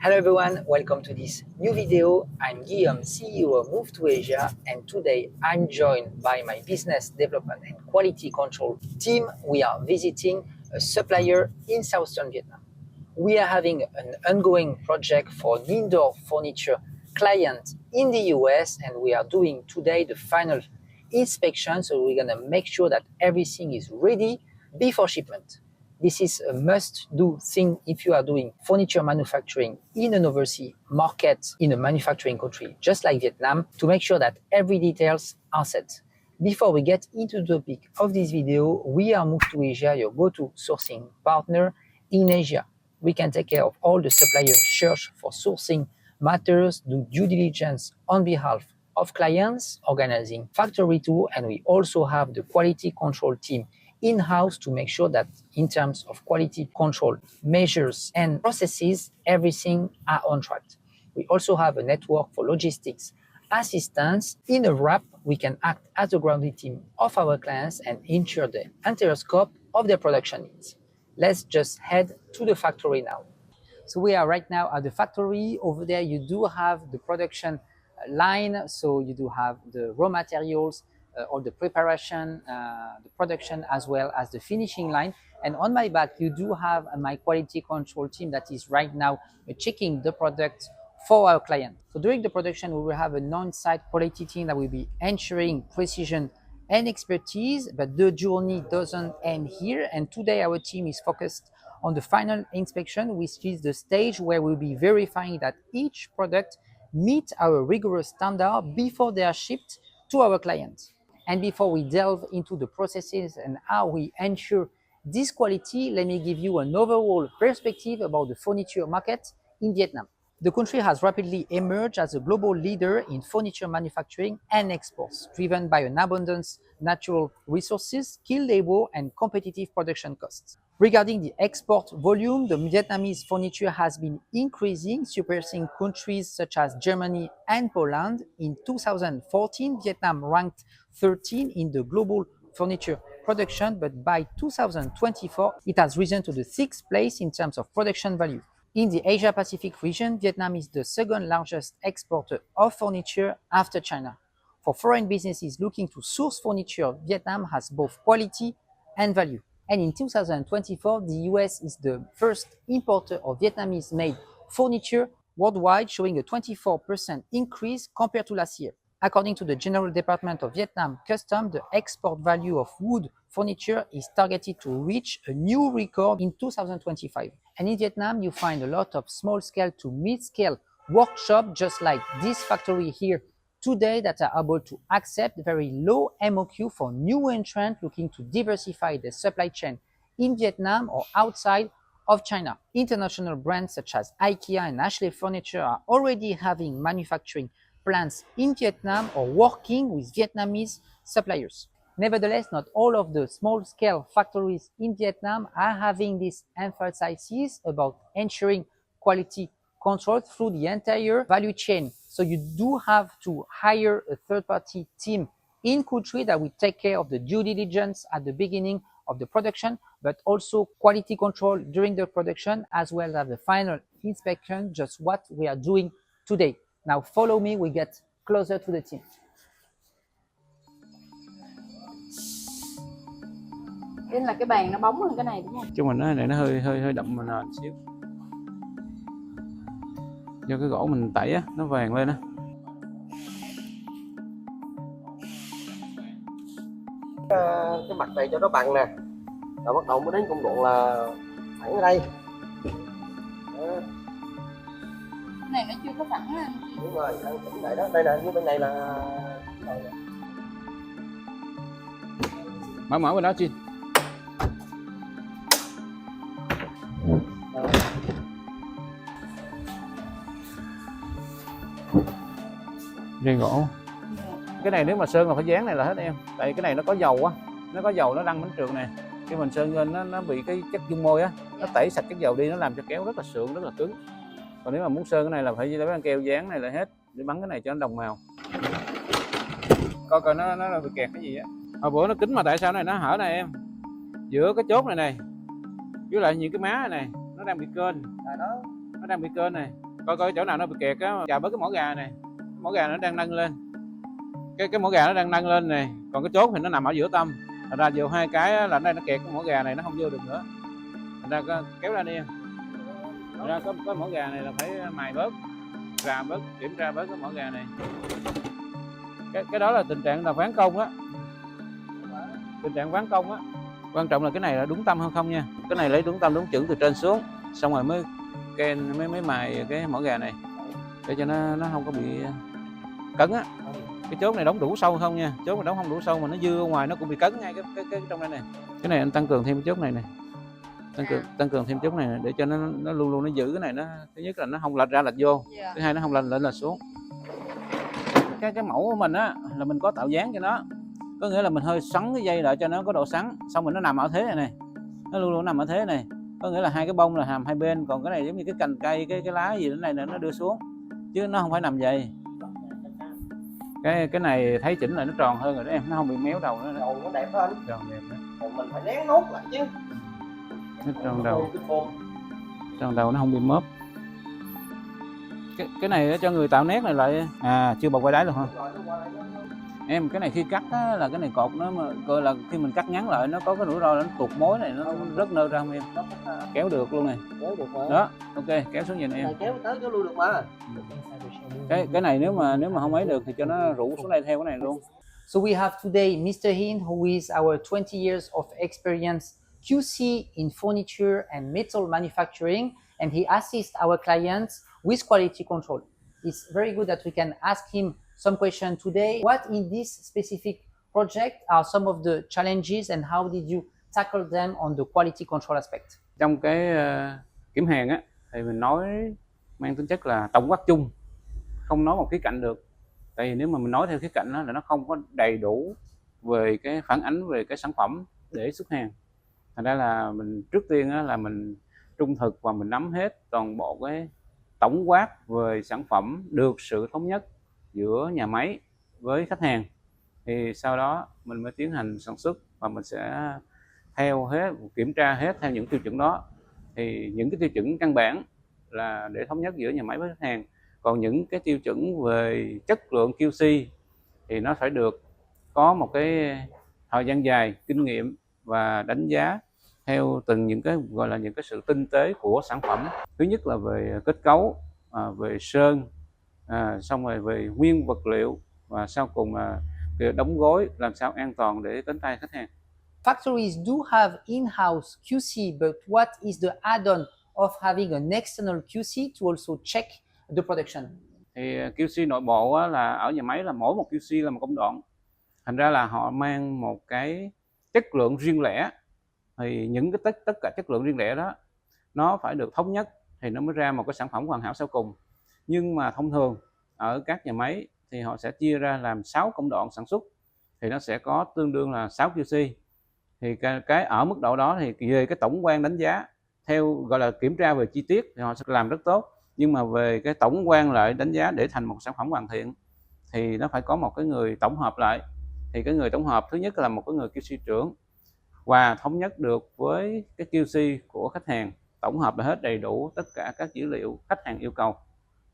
Hello everyone, welcome to this new video. I'm Guillaume, CEO of MoveToAsia, and today I'm joined by my business development and quality control team. We are visiting a supplier in southern Vietnam. We are having an ongoing project for an indoor furniture client in the US, and we are doing today the final inspection, so we're gonna make sure that everything is ready before shipment. This is a must-do thing if you are doing furniture manufacturing in an overseas market in a manufacturing country, just like Vietnam, to make sure that every details are set. Before we get into the topic of this video, we are MoveToAsia, your go-to sourcing partner in Asia. We can take care of all the supplier search for sourcing matters, do due diligence on behalf of clients, organizing factory tour, and we also have the quality control team in-house to make sure that in terms of quality control measures and processes, everything are on track. We also have a network for logistics assistance. In a wrap, we can act as a grounding team of our clients and ensure the entire scope of their production needs. Let's just head to the factory now. So we are right now at the factory. Over there, you do have the production line. So you do have the raw materials, all the preparation, the production, as well as the finishing line. And on my back, you do have my quality control team that is right now checking the product for our client. So during the production, we will have an on-site quality team that will be ensuring precision and expertise, but the journey doesn't end here. And today our team is focused on the final inspection, which is the stage where we'll be verifying that each product meets our rigorous standard before they are shipped to our clients. And before we delve into the processes and how we ensure this quality, let me give you an overall perspective about the furniture market in Vietnam. The country has rapidly emerged as a global leader in furniture manufacturing and exports, driven by an abundance of natural resources, skilled labor, and competitive production costs. Regarding the export volume, the Vietnamese furniture has been increasing, surpassing countries such as Germany and Poland. In 2014, Vietnam ranked 13 in the global furniture production, but by 2024, it has risen to the 6th place in terms of production value. In the Asia-Pacific region, Vietnam is the second largest exporter of furniture after China. For foreign businesses looking to source furniture, Vietnam has both quality and value. And in 2024, the US is the first importer of Vietnamese-made furniture worldwide, showing a 24% increase compared to last year. According to the General Department of Vietnam Customs, the export value of wood furniture is targeted to reach a new record in 2025. And in Vietnam, you find a lot of small-scale to mid-scale workshops, just like this factory here today, that are able to accept very low MOQ for new entrants looking to diversify their supply chain in Vietnam or outside of China. International brands such as IKEA and Ashley Furniture are already having manufacturing plants in Vietnam or working with Vietnamese suppliers. Nevertheless, not all of the small-scale factories in Vietnam are having this emphasis about ensuring quality control through the entire value chain. So you do have to hire a third-party team in country that will take care of the due diligence at the beginning of the production, but also quality control during the production, as well as the final inspection, just what we are doing today. Now follow me, we get closer to the team. Nên là cái bàn nó bóng hơn cái này đúng không? Chung mình nó này nó hơi đậm mà nền xíu. Do cái gỗ mình tẩy á, nó vàng lên á. Cái mặt này cho nó bằng nè. Rồi bắt đầu mới đến công đoạn là thẳng ở đây. Đó. Cái này nó chưa có thẳng ha. Đúng rồi, đang chỉnh lại đó. Đây nè, như bên này là Mở bên đó chi. Riêng gỗ. Cái này nếu mà sơn là phải dán này là hết em. Tại cái này nó có dầu á, nó có dầu nó đăng bánh trượt này. Khi mình sơn lên nó bị cái chất dung môi á, nó tẩy sạch cái dầu đi, nó làm cho kéo rất là sượng, rất là cứng. Còn nếu mà muốn sơn cái này là phải lấy băng keo dán này là hết để bắn cái này cho nó đồng màu. Coi nó bị kẹt cái gì á. Hồi bữa nó kín mà tại sao này nó hở này em? Giữa cái chốt này với lại những cái má này nó đang bị kênh. đó. Nó đang bị kênh này. coi chỗ nào nó bị kẹt á, chà bớt cái mỏ gà này, mỏ gà nó đang nâng lên, cái mỏ gà nó đang nâng lên này, còn cái chốt thì nó nằm ở giữa tâm, thành ra vô hai cái là đây nó kẹt cái mỏ gà này, nó không vô được nữa, thành ra kéo ra đi, thành ra có mỏ gà này là phải mài bớt, rà bớt, kiểm tra bớt cái mỏ gà này. Cái đó là tình trạng là ván công á, tình trạng ván công á. Quan trọng là cái này là đúng tâm hay không nha, cái này lấy đúng tâm đúng chữ từ trên xuống, xong rồi mới mới mài cái mỏ gà này để cho nó không có bị cấn á. Cái chốt này đóng đủ sâu không nha, chốt này đóng không đủ sâu mà nó dư ở ngoài nó cũng bị cấn ngay cái trong đây này. Cái này anh tăng cường thêm cái chốt này này, tăng cường thêm chốt này, này để cho nó luôn luôn nó giữ cái này, nó thứ nhất là nó không lệch ra lệch vô, thứ hai nó không lên là xuống. Cái mẫu của mình á là mình có tạo dáng cho nó, có nghĩa là mình hơi xoắn cái dây lại cho nó có độ xoắn, xong rồi nó nằm ở thế này này, nó luôn luôn nằm ở thế này, có nghĩa là hai cái bông là hàm hai bên, còn cái này giống như cái cành cây, cái lá gì thế này nó đưa xuống chứ nó không phải nằm vậy. Cái này thấy chỉnh lại nó tròn hơn rồi đó em, nó không bị méo đầu nữa. Đầu nó đẹp hơn, tròn đẹp đó. còn mình phải nén nốt lại chứ. Nó tròn đầu nó không bị móp. Cái này cho người tạo nét này lại chưa bọc quai đáy luôn hả em? Cái này khi cắt á, là cái này cột nó mà gọi là khi mình cắt ngắn lại nó có cái rủi ro là nó tuột mối này, nó rất nơ ra không em? Kéo được luôn này, kéo được mà. Đó, ok, kéo xuống nhìn em. Kéo tới kéo lui được mà. Cái này nếu mà không ấy được thì cho nó rủ xuống đây theo cái này luôn. So we have today Mr. Hin, who is our 20 years of experience QC in furniture and metal manufacturing, and he assists our clients with quality control. It's very good that we can ask him some questions today. What in this specific project are some of the challenges and how did you tackle them on the quality control aspect? Trong cái kiểm hàng á thì mình nói mang tính chất là tổng quát chung, không nói một khía cạnh được. Tại vì nếu mà mình nói theo khía cạnh đó là nó không có đầy đủ về cái phản ánh về cái sản phẩm để xuất hàng. Thành ra là mình trước tiên á, là mình trung thực và mình nắm hết toàn bộ cái tổng quát về sản phẩm được sự thống nhất giữa nhà máy với khách hàng, thì sau đó mình mới tiến hành sản xuất và mình sẽ theo hết, kiểm tra hết theo những tiêu chuẩn đó. Thì những cái tiêu chuẩn căn bản là để thống nhất giữa nhà máy với khách hàng, còn những cái tiêu chuẩn về chất lượng QC thì nó phải được có một cái thời gian dài kinh nghiệm và đánh giá theo từng những cái gọi là những cái sự tinh tế của sản phẩm. Thứ nhất là về kết cấu, về sơn, xong rồi về nguyên vật liệu, và sau cùng là đóng gói làm sao an toàn để đến tay khách hàng. Factories do have in-house QC, but what is the add-on of having an external QC to also check the production? Thì QC nội bộ là ở nhà máy là mỗi một QC là một công đoạn, thành ra là họ mang một cái chất lượng riêng lẻ, thì những cái tất cả chất lượng riêng lẻ đó nó phải được thống nhất thì nó mới ra một cái sản phẩm hoàn hảo sau cùng. Nhưng mà thông thường ở các nhà máy thì họ sẽ chia ra làm 6 công đoạn sản xuất, thì nó sẽ có tương đương là 6 QC. Thì cái ở mức độ đó thì về cái tổng quan đánh giá theo gọi là kiểm tra về chi tiết thì họ sẽ làm rất tốt, nhưng mà về cái tổng quan lại đánh giá để thành một sản phẩm hoàn thiện thì nó phải có một cái người tổng hợp lại. Thì cái người tổng hợp thứ nhất là một cái người QC trưởng và thống nhất được với cái QC của khách hàng, tổng hợp là hết đầy đủ tất cả các dữ liệu khách hàng yêu cầu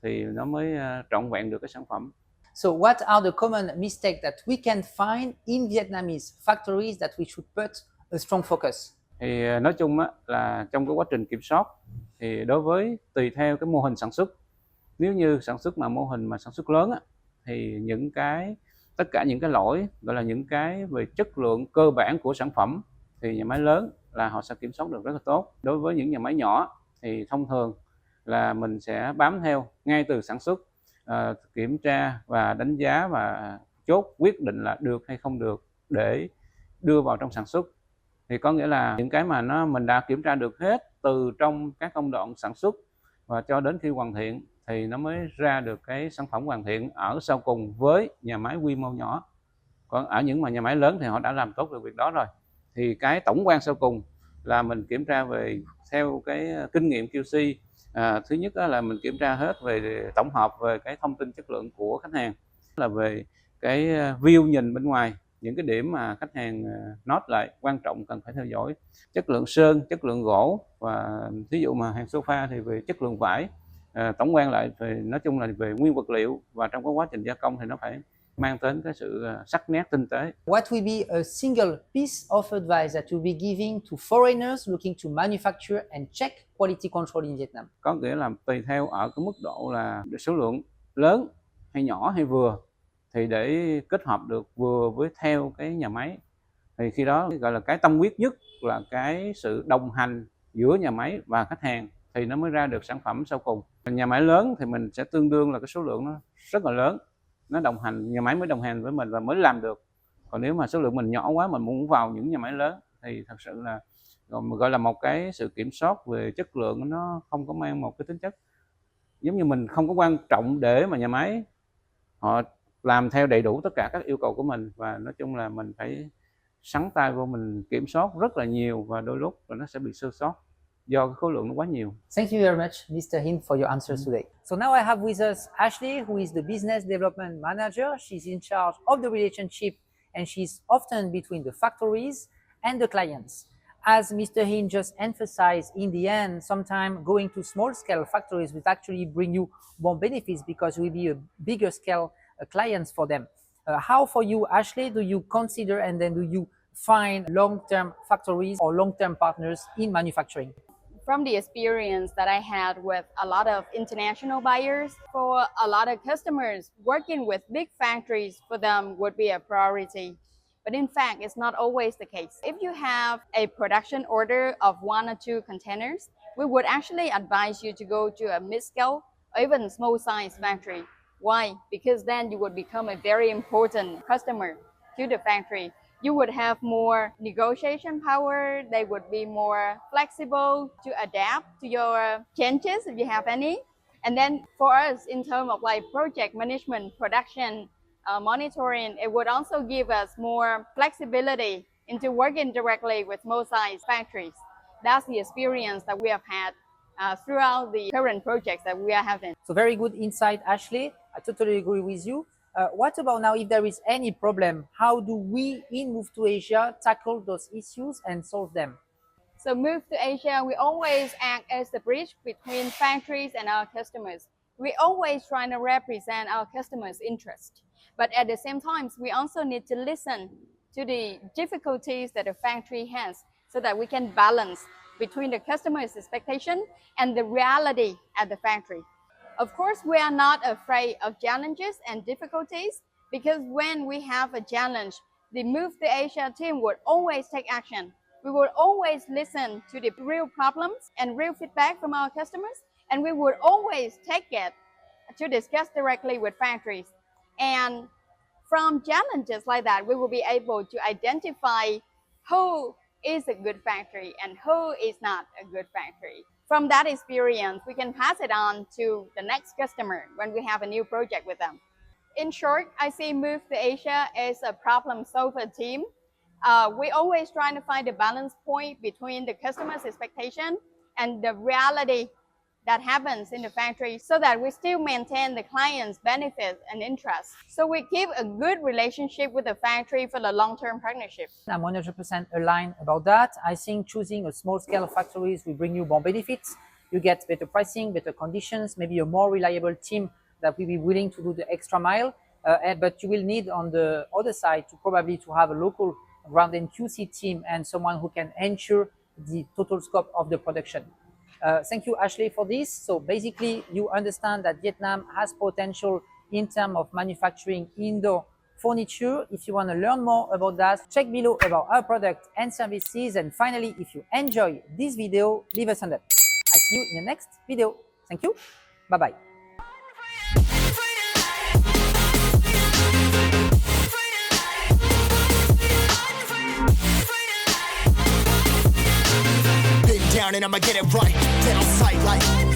thì nó mới trọn vẹn được cái sản phẩm. So what are the common mistakes that we can find in Vietnamese factories that we should put a strong focus? Thì nói chung á, là trong cái quá trình kiểm soát thì đối với tùy theo cái mô hình sản xuất, nếu như sản xuất mà mô hình mà sản xuất lớn á, thì tất cả những cái lỗi gọi là những cái về chất lượng cơ bản của sản phẩm thì nhà máy lớn là họ sẽ kiểm soát được rất là tốt. Đối với những nhà máy nhỏ thì thông thường là mình sẽ bám theo ngay từ sản xuất, kiểm tra và đánh giá và chốt quyết định là được hay không được để đưa vào trong sản xuất. Thì có nghĩa là những cái mà mình đã kiểm tra được hết từ trong các công đoạn sản xuất và cho đến khi hoàn thiện thì nó mới ra được cái sản phẩm hoàn thiện ở sau cùng với nhà máy quy mô nhỏ. Còn ở những nhà máy lớn thì họ đã làm tốt được việc đó rồi. Thì cái tổng quan sau cùng là mình kiểm tra về theo cái kinh nghiệm QC. Thứ nhất là mình kiểm tra hết về tổng hợp về cái thông tin chất lượng của khách hàng, là về cái view nhìn bên ngoài, những cái điểm mà khách hàng note lại quan trọng cần phải theo dõi, chất lượng sơn, chất lượng gỗ, và ví dụ mà hàng sofa thì về chất lượng vải, tổng quan lại thì nói chung là về nguyên vật liệu và trong cái quá trình gia công thì nó phải mang đến cái sự sắc nét tinh tế. What will be a single piece of advice that you'll be giving to foreigners looking to manufacture and check quality control in Vietnam? Có nghĩa là tùy theo ở cái mức độ là số lượng lớn hay nhỏ hay vừa, thì để kết hợp được vừa với theo cái nhà máy thì khi đó gọi là cái tâm huyết nhất là cái sự đồng hành giữa nhà máy và khách hàng thì nó mới ra được sản phẩm sau cùng. Nhà máy lớn thì mình sẽ tương đương là cái số lượng nó rất là lớn, nó đồng hành, nhà máy mới đồng hành với mình và mới làm được. Còn nếu mà số lượng mình nhỏ quá, mình muốn vào những nhà máy lớn thì thật sự là gọi là một cái sự kiểm soát về chất lượng nó không có mang một cái tính chất, giống như mình không có quan trọng để mà nhà máy họ làm theo đầy đủ tất cả các yêu cầu của mình, và nói chung là mình phải sắn tay vô mình kiểm soát rất là nhiều và đôi lúc là nó sẽ bị sơ sót do cái khối lượng nó quá nhiều. Thank you very much, Mr. Hin, for your answers today. So now I have with us Ashley, who is the Business Development Manager. She's in charge of the relationship and she's often between the factories and the clients. As Mr. Hin just emphasized, in the end, sometimes going to small-scale factories will actually bring you more benefits because it will be a bigger scale clients for them. How for you, Ashley, do you consider and then do you find long-term factories or long-term partners in manufacturing? From the experience that I had with a lot of international buyers, for a lot of customers, working with big factories for them would be a priority. But in fact, it's not always the case. If you have a production order of 1 or 2 containers, we would actually advise you to go to a mid-scale or even small-size factory. Why? Because then you would become a very important customer to the factory. You would have more negotiation power. They would be more flexible to adapt to your changes if you have any. And then for us, in terms of like project management, production, monitoring, it would also give us more flexibility into working directly with small-size factories. That's the experience that we have had throughout the current projects that we are having. So very good insight, Ashley. I totally agree with you. What about now if there is any problem? How do we in MoveToAsia tackle those issues and solve them? So MoveToAsia, we always act as the bridge between factories and our customers. We always try to represent our customers' interest. But at the same time, we also need to listen to the difficulties that the factory has so that we can balance between the customer's expectation and the reality at the factory. Of course, we are not afraid of challenges and difficulties because when we have a challenge, the MoveToAsia team would always take action. We would always listen to the real problems and real feedback from our customers, and we would always take it to discuss directly with factories. And from challenges like that, we will be able to identify who is a good factory and who is not a good factory. From that experience, we can pass it on to the next customer when we have a new project with them. In short, I see MoveToAsia as a problem solver team. We always try to find a balance point between the customer's expectation and the reality that happens in the factory so that we still maintain the client's benefits and interests. So we keep a good relationship with the factory for the long-term partnership. I'm 100% aligned about that. I think choosing a small-scale factories will bring you more benefits. You get better pricing, better conditions, maybe a more reliable team that will be willing to do the extra mile. But you will need on the other side to probably to have a local ground and QC team and someone who can ensure the total scope of the production. Thank you, Ashley, for this. So basically, you understand that Vietnam has potential in terms of manufacturing indoor furniture. If you want to learn more about that, check below about our product and services. And finally, if you enjoy this video, leave a thumbs up. I'll see you in the next video. Thank you. Bye-bye. Down and I'ma get it right, dead on sight like